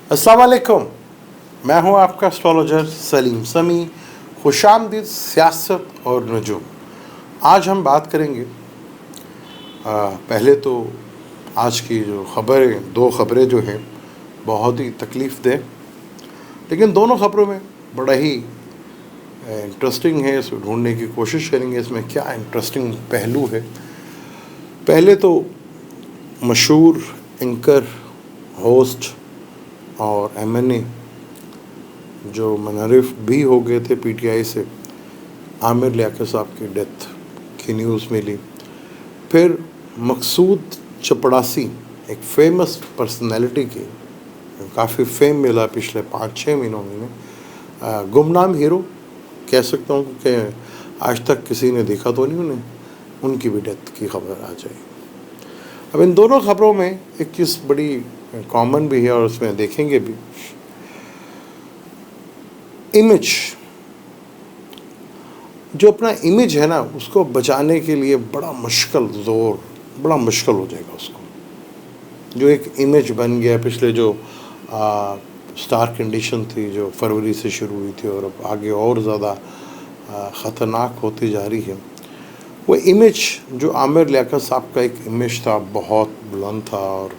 अस्सलाम वालेकुम, मैं हूं आपका एस्ट्रोलॉजर सलीम समी। खुशामदीद सियासत और नजूम। आज हम बात करेंगे पहले तो आज की जो खबरें, दो खबरें जो हैं बहुत ही तकलीफ़ दे, लेकिन दोनों खबरों में बड़ा ही इंटरेस्टिंग है। इसको ढूंढने की कोशिश करेंगे इसमें क्या इंटरेस्टिंग पहलू है। पहले तो मशहूर एंकर, होस्ट और एमएनए जो मुनहरिफ भी हो गए थे पीटीआई से, आमिर लियाकत साहब की डेथ की न्यूज़ मिली। फिर मकसूद चपड़ासी, एक फेमस पर्सनालिटी की काफ़ी फेम मिला पिछले 5-6 महीनों में, गुमनाम हीरो कह सकता हूँ कि आज तक किसी ने देखा तो नहीं उन्हें, उनकी भी डेथ की खबर आ जाएगी। अब इन दोनों खबरों में एक चीज़ बड़ी कॉमन भी है और उसमें देखेंगे भी, इमेज, जो अपना इमेज है ना उसको बचाने के लिए बड़ा मुश्किल हो जाएगा उसको। जो एक इमेज बन गया पिछले जो स्टार कंडीशन थी जो फरवरी से शुरू हुई थी और अब आगे और ज़्यादा ख़तरनाक होती जा रही है, वो इमेज जो आमिर लियाकत साहब का एक इमेज था बहुत बुलंद था और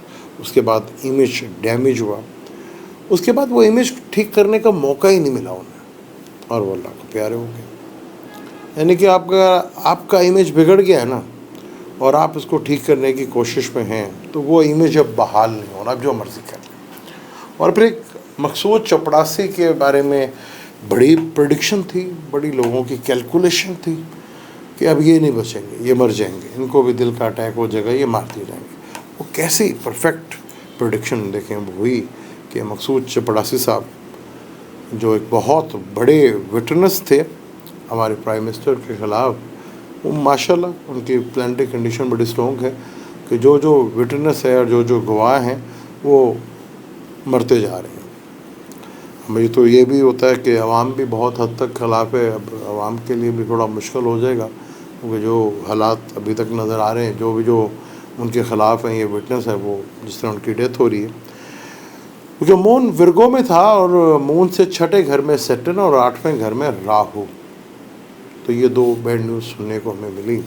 उसके बाद इमेज डैमेज हुआ। उसके बाद वो इमेज ठीक करने का मौका ही नहीं मिला उन्हें और वो अल्लाह को प्यारे हो गए। यानी कि आपका इमेज बिगड़ गया है ना और आप इसको ठीक करने की कोशिश में हैं, तो वो इमेज अब बहाल नहीं होना, अब जो मर्ज़ी कर लें। और फिर एक मकसूद चपड़ासी के बारे में बड़ी प्रेडिक्शन थी, बड़ी लोगों की कैलकुलेशन थी कि अब ये नहीं बचेंगे, ये मर जाएंगे, इनको भी दिल का अटैक हो जाएगा, ये मार दिए जाएंगे। वो कैसी परफेक्ट प्रेडिक्शन देखें वो हुई कि मकसूद चपड़ासी साहब जो एक बहुत बड़े विटनेस थे हमारे प्राइम मिनिस्टर के ख़िलाफ़, वो माशाल्लाह उनकी प्लानिटरी कंडीशन बड़ी स्ट्रॉन्ग है कि जो जो विटनेस है और जो जो गवाह हैं वो मरते जा रहे हैं। भाई तो ये भी होता है कि अवाम भी बहुत हद तक ख़िलाफ़ है। अब अवाम के लिए भी थोड़ा मुश्किल हो जाएगा क्योंकि जो हालात अभी तक नज़र आ रहे हैं, जो उनके ख़िलाफ़ हैं, ये विटनेस है, वो जिस तरह उनकी डेथ हो रही है, क्योंकि मून विर्गो में था और मून से 6ठे घर में सैटर्न और 8वें घर में राहु। तो ये दो बैड न्यूज़ सुनने को हमें मिली।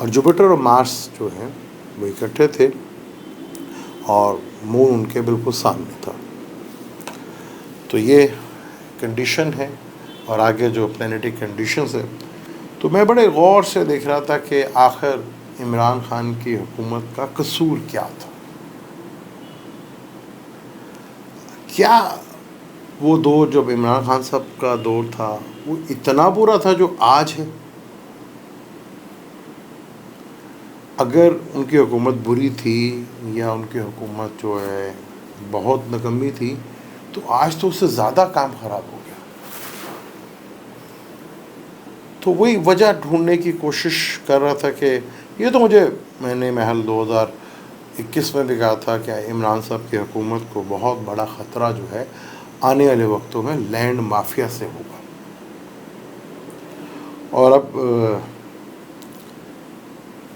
और जुपिटर और मार्स जो हैं वो इकट्ठे थे और मून उनके बिल्कुल सामने था। तो ये कंडीशन है और आगे जो प्लैनेटरी कंडीशंस है, तो मैं बड़े गौर से देख रहा था कि आखिर इमरान खान की हुकूमत का कसूर क्या था। क्या वो दौर जब इमरान खान साहब का दौर था वो इतना बुरा था जो आज है? अगर उनकी हुकूमत बुरी थी या उनकी हुकूमत जो है बहुत नाकामी थी, तो आज तो उससे ज़्यादा काम ख़राब हो गया। तो वही वजह ढूंढने की कोशिश कर रहा था कि ये तो मैंने महल 2021 में भी कहा था कि इमरान साहब की हुकूमत को बहुत बड़ा ख़तरा जो है आने वाले वक्तों में लैंड माफिया से होगा। और अब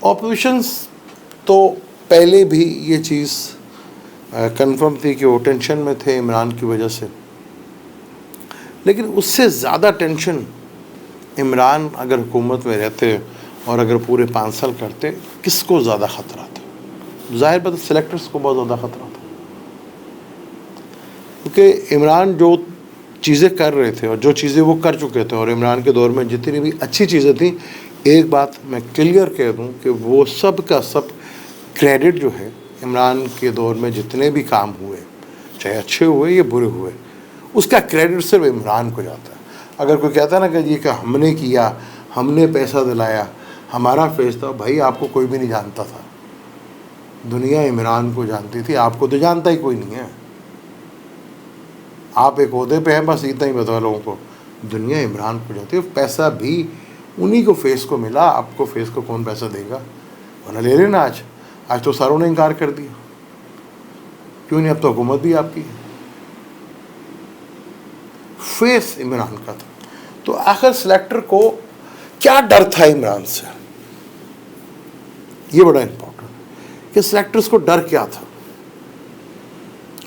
ऑपोजिशंस तो पहले भी ये चीज़ कंफर्म थी कि वो टेंशन में थे इमरान की वजह से, लेकिन उससे ज़्यादा टेंशन इमरान अगर हुकूमत में रहते और अगर पूरे 5 साल करते, किसको ज़्यादा ख़तरा था? ज़ाहिर बात सेलेक्टर्स को बहुत ज़्यादा ख़तरा था, क्योंकि इमरान जो चीज़ें कर रहे थे और जो चीज़ें वो कर चुके थे, और इमरान के दौर में जितनी भी अच्छी चीज़ें थी, एक बात मैं क्लियर कह दूं कि वो सब का सब क्रेडिट जो है इमरान के दौर में जितने भी काम हुए, चाहे अच्छे हुए या बुरे हुए, उसका क्रेडिट सिर्फ इमरान को जाता है। अगर कोई कहता है ना कि ये कि हमने किया, हमने पैसा दिलाया, हमारा फेस था, भाई आपको कोई भी नहीं जानता था, दुनिया इमरान को जानती थी, आपको तो जानता ही कोई नहीं है। आप एक ओहदे पे हैं, बस इतना ही बताओ लोगों को, दुनिया इमरान को जानती है। पैसा भी उन्हीं को फेस को मिला, आपको फेस को कौन पैसा देगा? वरना ले लेना। आज तो सारों ने इनकार कर दिया, क्यों नहीं? अब तो हुकूमत भी आपकी है। फेस इमरान का था। तो आखिर सिलेक्टर को क्या डर था इमरान से? ये बड़ा इंपॉर्टेंट कि सिलेक्टर्स को डर क्या था।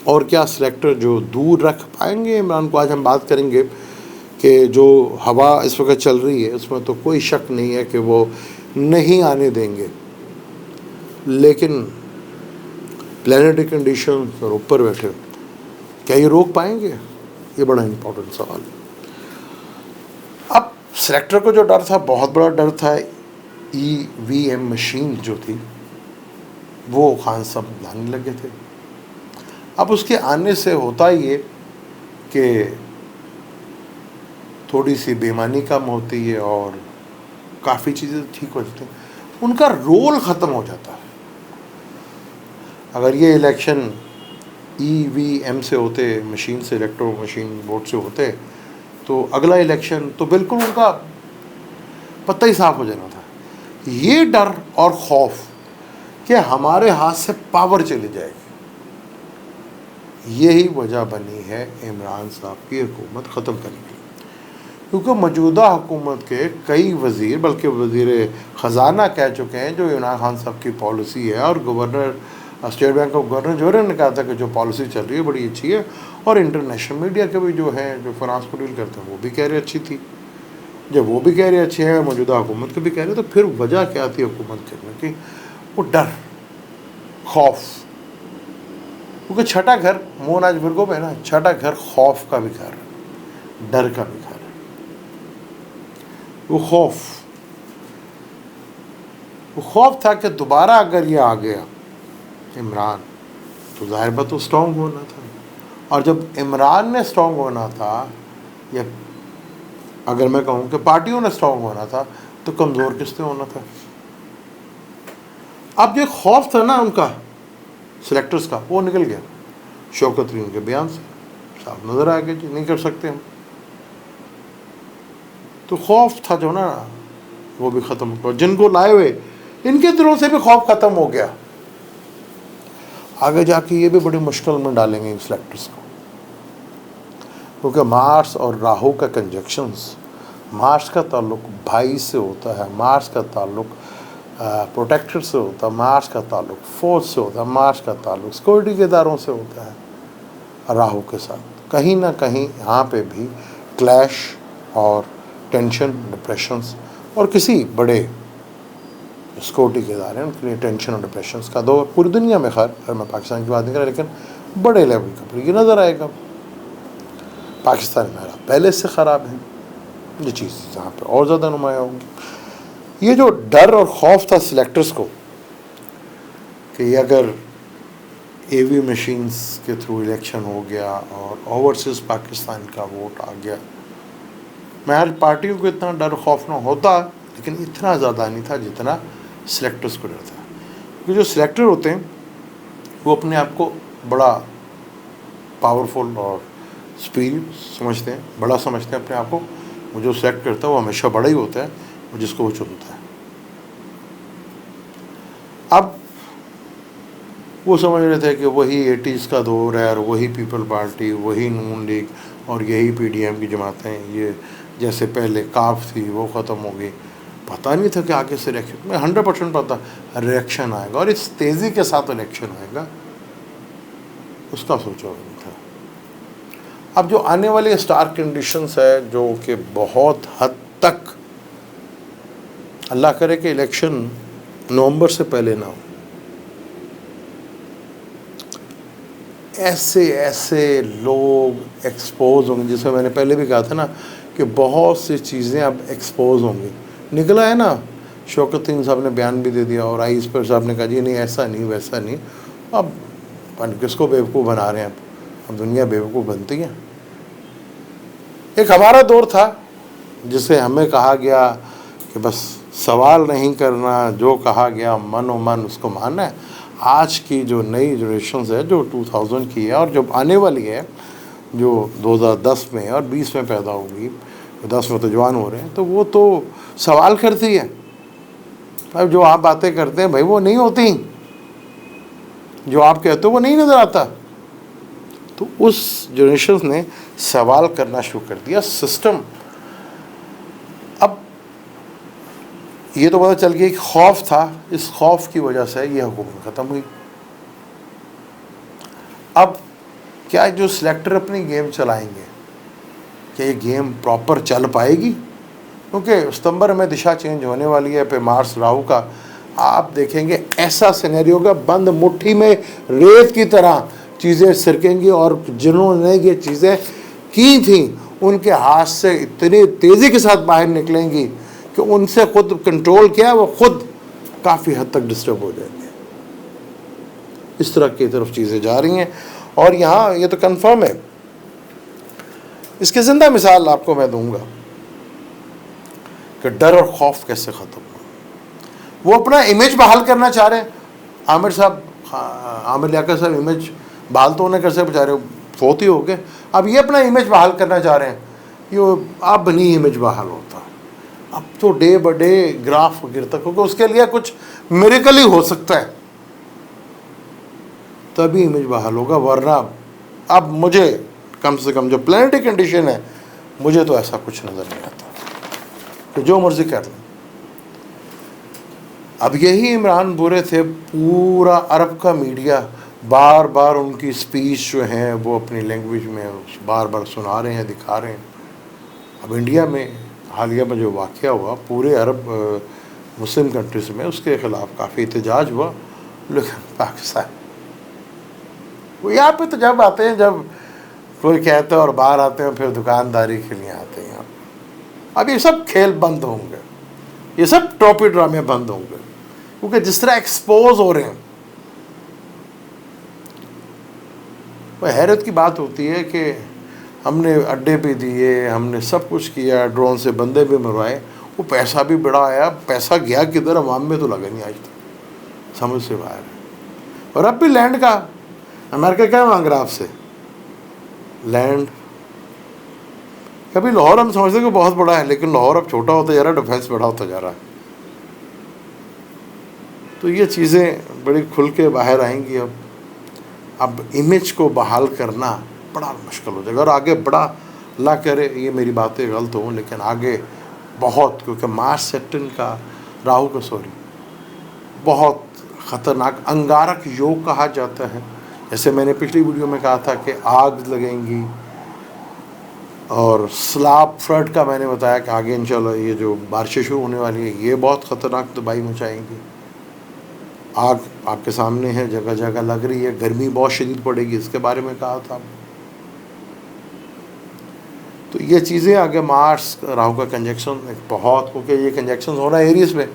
और क्या सिलेक्टर जो दूर रख पाएंगे इमरान को? आज हम बात करेंगे कि जो हवा इस वक्त चल रही है उसमें तो कोई शक नहीं है कि वो नहीं आने देंगे, लेकिन प्लानिटरी कंडीशन और ऊपर बैठे क्या ये रोक पाएंगे? ये बड़ा इंपॉर्टेंट सवाल है। अब सिलेक्टर को जो डर था, बहुत बड़ा डर था, EVM मशीन जो थी वो खान साहब लाने लगे थे। अब उसके आने से होता ये कि थोड़ी सी बेईमानी कम होती है और काफ़ी चीज़ें ठीक हो जाती हैं, उनका रोल ख़त्म हो जाता है। अगर ये इलेक्शन EVM से होते, मशीन से, इलेक्ट्रो मशीन वोट से होते, तो अगला इलेक्शन तो बिल्कुल उनका पत्ता ही साफ हो जाना था। ये डर और खौफ कि हमारे हाथ से पावर चली जाएगी, यही वजह बनी है इमरान साहब की हुकूमत ख़त्म करने की। क्योंकि मौजूदा हुकूमत के कई वज़ीर, बल्कि वज़ीर ख़जाना कह चुके हैं जो इमरान खान साहब की पॉलिसी है, और governor, state bank of governor जो ने कहा था कि जो पॉलिसी चल रही है बड़ी अच्छी है, और इंटरनेशनल मीडिया के भी जो है, जो फाइनेंस को डील करते हैं, वो भी कह रहे अच्छी थी। जब वो भी कह रहे अच्छी है, मौजूदा हुकूमत के भी कह रहे, तो फिर वजह क्या थी हुकूमत करने की? वो डर, खौफ। क्योंकि छठा घर मोन आज वर्गों में ना, छठा घर खौफ का भी घर है, डर का भी घर है। वो खौफ था कि दोबारा अगर ये आ गया इमरान, तो जाहिर बात तो स्ट्रॉन्ग होना था, और जब इमरान ने स्ट्रॉन्ग होना था, या अगर मैं कहूँ कि पार्टियों ने स्ट्रॉन्ग होना था, तो कमज़ोर किसने होना था? अब जो खौफ था ना उनका, सिलेक्टर्स का, वो निकल गया शौकत तरीन के बयान से साफ नज़र आ गया कि नहीं कर सकते हम। तो खौफ था जो ना, वो भी ख़त्म हो गया। जिनको लाए हुए, इनके दिलों से भी खौफ ख़त्म हो गया। आगे जाके ये भी बड़ी मुश्किल में डालेंगे इन सिलेक्टर्स को, क्योंकि मार्स और राहु का कंजक्शंस, मार्स का ताल्लुक भाई से होता है, मार्स का ताल्लुक प्रोटेक्टर से होता है, मार्स का ताल्लुक फौज से होता है, मार्स का ताल्लुक सिक्योरिटी के इदारों से होता है। राहु के साथ कहीं ना कहीं यहाँ पे भी क्लैश और टेंशन, डिप्रेशंस, और किसी बड़े सिक्योरिटी के इदारे उनके लिए टेंशन और डिप्रेशंस का दौर पूरी दुनिया में, खैर अगर मैं पाकिस्तान की बात नहीं कर रहा, लेकिन बड़े लेवल का ये नज़र आएगा। पाकिस्तान में हालात पहले से ख़राब है, ये चीज़ यहाँ पे और ज़्यादा नुमाया होगी। ये जो डर और खौफ था सिलेक्टर्स को कि अगर AV मशीन्स के थ्रू इलेक्शन हो गया और ओवरसीज़ पाकिस्तान का वोट आ गया, मैं हर पार्टियों को इतना डर खौफ ना होता, लेकिन इतना ज़्यादा नहीं था जितना सिलेक्टर्स को डर था। क्योंकि जो सिलेक्टर होते हैं वो अपने आप को बड़ा पावरफुल और सुपीरियर समझते हैं, बड़ा समझते हैं अपने आप को। वो जो सिलेक्ट करता है वो हमेशा बड़ा ही होता है, वो जिसको वो चुनता है। अब वो समझ रहे थे कि वही 80s का दौर है, और वही पीपल पार्टी, वही नून लीग, और यही PDM की जमातें, ये जैसे पहले काफ थी वो ख़त्म हो गई। पता नहीं था कि आगे से रिएक्शन, मैं 100% पता रिएक्शन आएगा, और इस तेज़ी के साथ इलेक्शन आएगा, उसका सोचा नहीं था। अब जो आने वाली स्टार कंडीशंस है, जो कि बहुत हद तक, अल्लाह करे कि इलेक्शन नवंबर से पहले ना हो, ऐसे ऐसे लोग एक्सपोज होंगे, जिसमें मैंने पहले भी कहा था ना कि बहुत सी चीज़ें अब एक्सपोज होंगी। निकला है ना, शौकत साहब ने बयान भी दे दिया, और आईज पर साहब ने कहा जी नहीं ऐसा नहीं वैसा नहीं। अब किसको बेवकूफ़ बना रहे हैं? अब दुनिया बेवकूफ़ बनती है। एक हमारा दौर था जिसे हमें कहा गया कि बस सवाल नहीं करना, जो कहा गया मनो मन उसको मानना है। आज की जो नई जनरेशन है, जो 2000 की है, और जो आने वाली है, जो 2010 में और 20 में पैदा होगी, 10 में तो जवान हो रहे हैं, तो वो तो सवाल करती है। अब जो आप बातें करते हैं भाई वो नहीं होती, जो आप कहते हो वो नहीं नज़र आता। तो उस जनरेशन ने सवाल करना शुरू कर दिया सिस्टम। अब ये तो पता चल गया कि खौफ था, इस खौफ की वजह से ये हुकूमत ख़त्म हुई। अब क्या जो सिलेक्टर अपनी गेम चलाएंगे, क्या ये गेम प्रॉपर चल पाएगी? क्योंकि सितंबर में दिशा चेंज होने वाली है पे मार्स राहु का। आप देखेंगे ऐसा सिनेरियो का बंद मुट्ठी में रेत की तरह चीज़ें सिरकेंगी, और जिन्होंने ये चीज़ें की थी उनके हाथ से इतनी तेज़ी के साथ बाहर निकलेंगी कि उनसे खुद कंट्रोल किया वो खुद काफ़ी हद तक डिस्टर्ब हो जाएंगे। इस तरह की तरफ चीज़ें जा रही हैं। और यहाँ ये तो कंफर्म है। इसकी ज़िंदा मिसाल आपको मैं दूंगा कि डर और खौफ कैसे ख़त्म हुआ। वो अपना इमेज बहाल करना चाह रहे हैं। आमिर साहब, आमिर लियाकत साहब इमेज बहाल तो उन्हें कैसे बेचारे फोत ही हो गए, अब ये अपना इमेज बहाल करना चाह रहे हैं। ये अब नहीं इमेज बहाल होता, अब तो डे बाय डे ग्राफ गिरता, क्योंकि उसके लिए कुछ मिरेकल ही हो सकता है, तभी इमेज बहाल होगा। वरना अब मुझे कम से कम जो प्लानिटरी कंडीशन है, मुझे तो ऐसा कुछ नज़र नहीं आता कि जो मर्जी कर लें। अब यही इमरान बुरे थे, पूरा अरब का मीडिया बार बार उनकी स्पीच जो है वो अपनी लैंग्वेज में बार बार सुना रहे हैं, दिखा रहे हैं। अब इंडिया में हालिया में जो वाक़या हुआ पूरे अरब मुस्लिम कंट्रीज में, उसके ख़िलाफ़ काफ़ी एहतजाज हुआ, लेकिन पाकिस्तान वो यहाँ पे तो जब आते हैं जब कोई कहते हैं और बाहर आते हैं, फिर दुकानदारी के लिए आते हैं। अब ये सब खेल बंद होंगे, ये सब टॉपी ड्रामे बंद होंगे, क्योंकि जिस तरह एक्सपोज हो रहे हैं। वो हैरत की बात होती है कि हमने अड्डे पे दिए, हमने सब कुछ किया, ड्रोन से बंदे भी मरवाए, वो पैसा भी बड़ा आया, पैसा गया किधर अवाम में तो लगा नहीं आज तक, समझ से बाहर है। और अब भी लैंड का अमेरिका क्या मांग रहा आपसे? लैंड। कभी लाहौर हम समझते कि बहुत बड़ा है, लेकिन लाहौर अब छोटा होता जा रहा है, डिफेंस बड़ा होता जा रहा है। तो ये चीज़ें बड़ी खुल के बाहर आएंगी। अब इमेज को बहाल करना बड़ा मुश्किल हो जाएगा, और आगे बड़ा, अल्लाह करे ये मेरी बातें गलत हों, लेकिन आगे बहुत, क्योंकि मार्स सेटर्न का राहु का बहुत ख़तरनाक अंगारक योग कहा जाता है। जैसे मैंने पिछली वीडियो में कहा था कि आग लगेंगी, और स्लाब फ्लड का मैंने बताया कि आगे इंशाल्लाह ये जो बारिशें शुरू होने वाली है ये बहुत ख़तरनाक तबाही मचाएंगी। आग आपके सामने है, जगह जगह लग रही है, गर्मी बहुत शदीद पड़ेगी, इसके बारे में कहा था। तो ये चीज़ें आगे मार्स राहु का कंजक्शन बहुत, क्योंकि ये कंजक्शन हो रहा है एरियस में,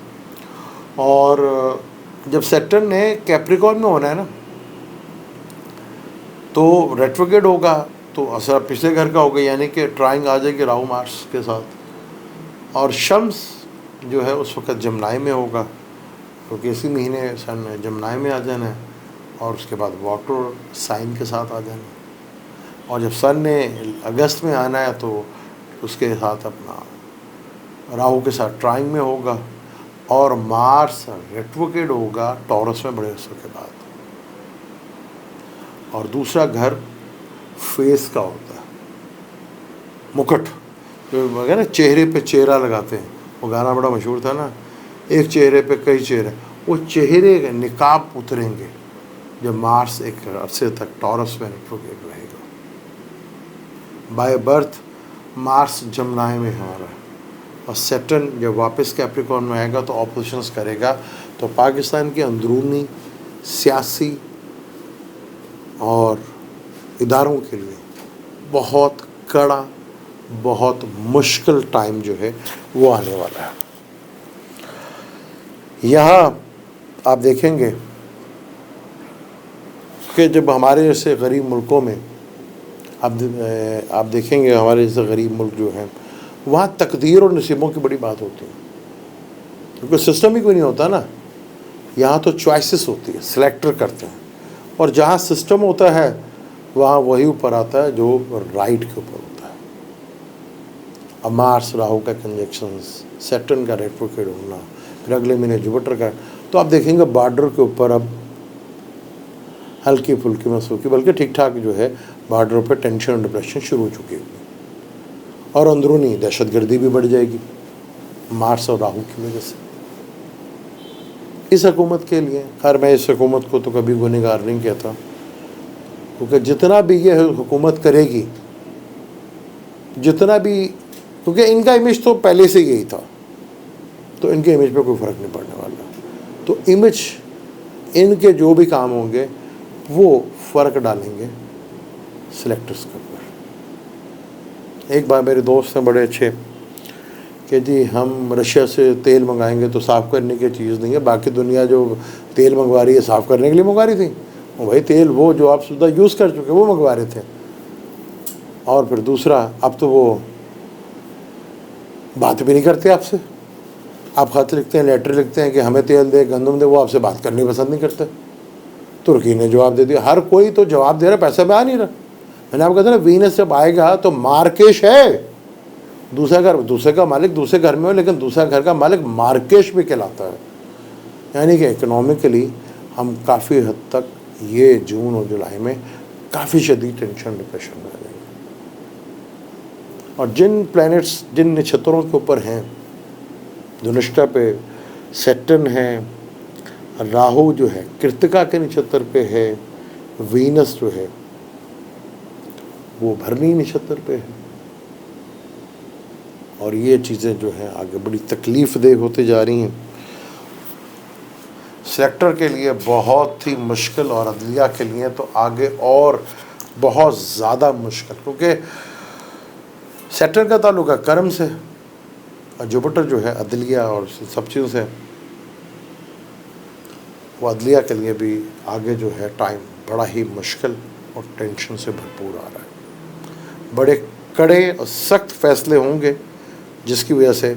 और जब सैटर्न ने कैप्रिकॉर्न में होना है ना, तो रेट्रोग्रेड होगा, तो असर पिछले घर का होगा, यानी कि ट्राइंग आ जाएगी राहु मार्स के साथ। और शम्स जो है उस वक्त जमनाई में होगा, क्योंकि इसी महीने सन जमनाई में आ जाना है, और उसके बाद वाटर साइन के साथ आ जाना है। और जब सन ने अगस्त में आना है तो उसके साथ अपना राहु के साथ ट्राइंग में होगा, और मार्स रेट्रोग्रेड होगा टॉरस में बड़े अरसे के बाद। और दूसरा घर फेस का होता है, मुकुट, जो है ना चेहरे पे चेहरा लगाते हैं, वो गाना बड़ा मशहूर था ना, एक चेहरे पे कई चेहरे, वो चेहरे का निकाब उतरेंगे जब मार्स एक अरसे तक टॉरस में रेट्रोग्रेड रहेगा। बाय बर्थ मार्स जमनाई में हमारा, और सैटर्न जब वापस कैप्रिकॉर्न में आएगा तो ऑपोजिशंस करेगा। तो पाकिस्तान के अंदरूनी सियासी और इदारों के लिए बहुत कड़ा, बहुत मुश्किल टाइम जो है वो आने वाला है। यहाँ आप देखेंगे कि जब हमारे जैसे गरीब मुल्कों में आप देखेंगे, हमारे जैसे गरीब मुल्क जो हैं, वहाँ तकदीर और नसीबों की बड़ी बात होती है, क्योंकि सिस्टम ही कोई नहीं होता ना। यहाँ तो चॉइसेस होती है, सिलेक्टर करते हैं, और जहाँ सिस्टम होता है वहाँ वही ऊपर आता है जो राइट के ऊपर होता है। अब मार्स राहु का कंजक्शन, सैटर्न का रेट्रोग्रेड होना, फिर अगले महीने जुपिटर का, तो आप देखेंगे बॉर्डर के ऊपर अब हल्की फुल्की महसूकी, बल्कि ठीक ठाक जो है बॉर्डर पर टेंशन और डिप्रेशन शुरू हो चुकी है, और अंदरूनी दहशतगर्दी भी बढ़ जाएगी मार्स और राहु की वजह से। इस हुकूमत के लिए, खैर मैं इस हुकूमत को तो कभी गुनहगार नहीं कहता, क्योंकि जितना भी ये हुकूमत करेगी, जितना भी, क्योंकि इनका इमेज तो पहले से यही था, तो इनके इमेज पे कोई फ़र्क नहीं पड़ने वाला। तो इमेज, इनके जो भी काम होंगे वो फ़र्क डालेंगे सिलेक्टर्स के ऊपर। एक बार मेरे दोस्त हैं बड़े अच्छे कि जी हम रशिया से तेल मंगाएंगे तो साफ़ करने की चीज़ नहीं है, बाकी दुनिया जो तेल मंगवा रही है साफ़ करने के लिए मंगवा रही थी। और भाई तेल वो जो आप सुधा यूज़ कर चुके वो मंगवा रहे थे। और फिर दूसरा, अब तो वो बात भी नहीं करते आपसे। आप खत लिखते हैं, लेटर लिखते हैं कि हमें तेल दे, गंदम दे, वो आपसे बात करनी पसंद नहीं करते। तुर्की ने जवाब दे दिया, हर कोई तो जवाब दे रहा, पैसा में आ नहीं रहा। मैंने आपको कहा था ना, वीनस जब आएगा तो मार्केश है, दूसरा घर, दूसरे का मालिक दूसरे घर में हो, लेकिन दूसरा घर का मालिक मार्केश भी कहलाता है। यानी कि इकोनॉमिकली हम काफ़ी हद तक ये जून और जुलाई में काफ़ी शदीद टेंशन डिप्रेशन में आ जाएंगे। और जिन प्लैनेट्स, जिन नक्षत्रों के ऊपर हैं, धनुष्टा पे सैटर्न है, राहु जो है कृतिका के नक्षत्र पे है, वीनस जो है वो भरणी नक्षत्र पे है। और ये चीज़ें जो हैं आगे बड़ी तकलीफ़ देह होती जा रही हैं सेक्टर के लिए, बहुत ही मुश्किल, और अदलिया के लिए तो आगे और बहुत ज़्यादा मुश्किल, क्योंकि सेक्टर का ताल्लुक है कर्म से, और जुपिटर जो है अदलिया और सब चीज़ों से, वो अदलिया के लिए भी आगे जो है टाइम बड़ा ही मुश्किल और टेंशन से भरपूर आ रहा है। बड़े कड़े और सख्त फैसले होंगे जिसकी वजह से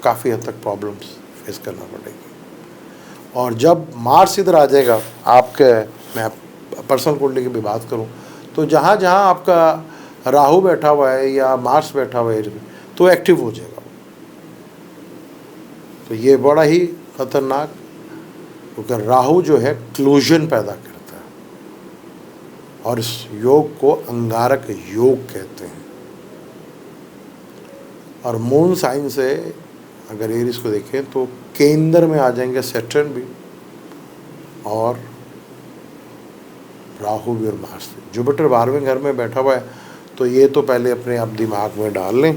काफ़ी हद तक प्रॉब्लम्स फेस करना पड़ेगी। और जब मार्स इधर आ जाएगा आपके, मैं पर्सनल कुंडली की भी बात करूं, तो जहाँ जहाँ आपका राहु बैठा हुआ है या मार्स बैठा हुआ है तो एक्टिव हो जाएगा। तो ये बड़ा ही खतरनाक, क्योंकि राहु जो है क्लूजन पैदा करता है, और इस योग को अंगारक योग कहते हैं। और मून साइन से अगर एरीज को देखें तो केंद्र में आ जाएंगे सैटर्न भी, और राहु भी, और मार्स भी। जुपिटर 12वें घर में बैठा हुआ है, तो ये तो पहले अपने आप दिमाग में डाल लें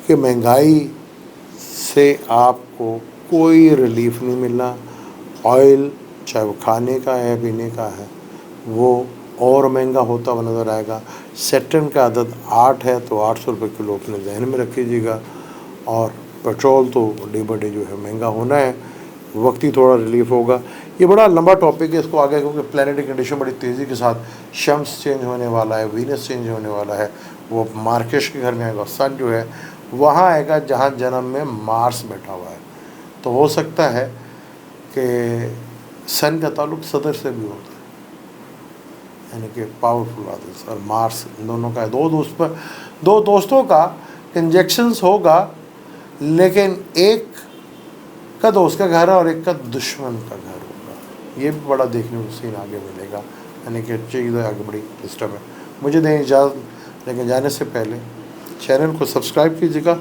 कि महंगाई से आपको कोई रिलीफ नहीं मिलना। ऑयल चाहे वो खाने का है, पीने का है, वो और महंगा होता हुआ नज़र आएगा। सैटर्न का आदत 8 है, तो 800 रुपये किलो अपने जहन में रखिएगा। और पेट्रोल तो डे बाई डे जो है महंगा होना है, वक्ती थोड़ा रिलीफ होगा। ये बड़ा लंबा टॉपिक है, इसको आगे, क्योंकि प्लानिटरी कंडीशन बड़ी तेज़ी के साथ, शम्स चेंज होने वाला है, वीनस चेंज होने वाला है, वो मार्केश के घर में आएगा। सन जो है वहाँ आएगा जहाँ जन्म में मार्स बैठा हुआ है, तो हो सकता है कि सन का ताल्लुक सदर से भी होता है, यानी कि पावरफुल आदर्श, और मार्स इन दोनों का है। दो दोस्तों का इंजेक्शंस होगा, लेकिन एक का दोस्त का घर है और एक का दुश्मन का घर होगा। ये भी बड़ा देखने को सीन आगे मिलेगा, यानी कि चीज़ें आगे बड़ी डिस्टर्ब है। मुझे दें इजाज़त, लेकिन जाने से पहले चैनल को सब्सक्राइब कीजिएगा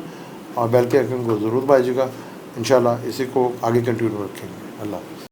और बेल के आइकन को ज़रूर दबाइएगा। इंशाल्लाह इसी को आगे कंटिन्यू रखेंगे। अल्लाह।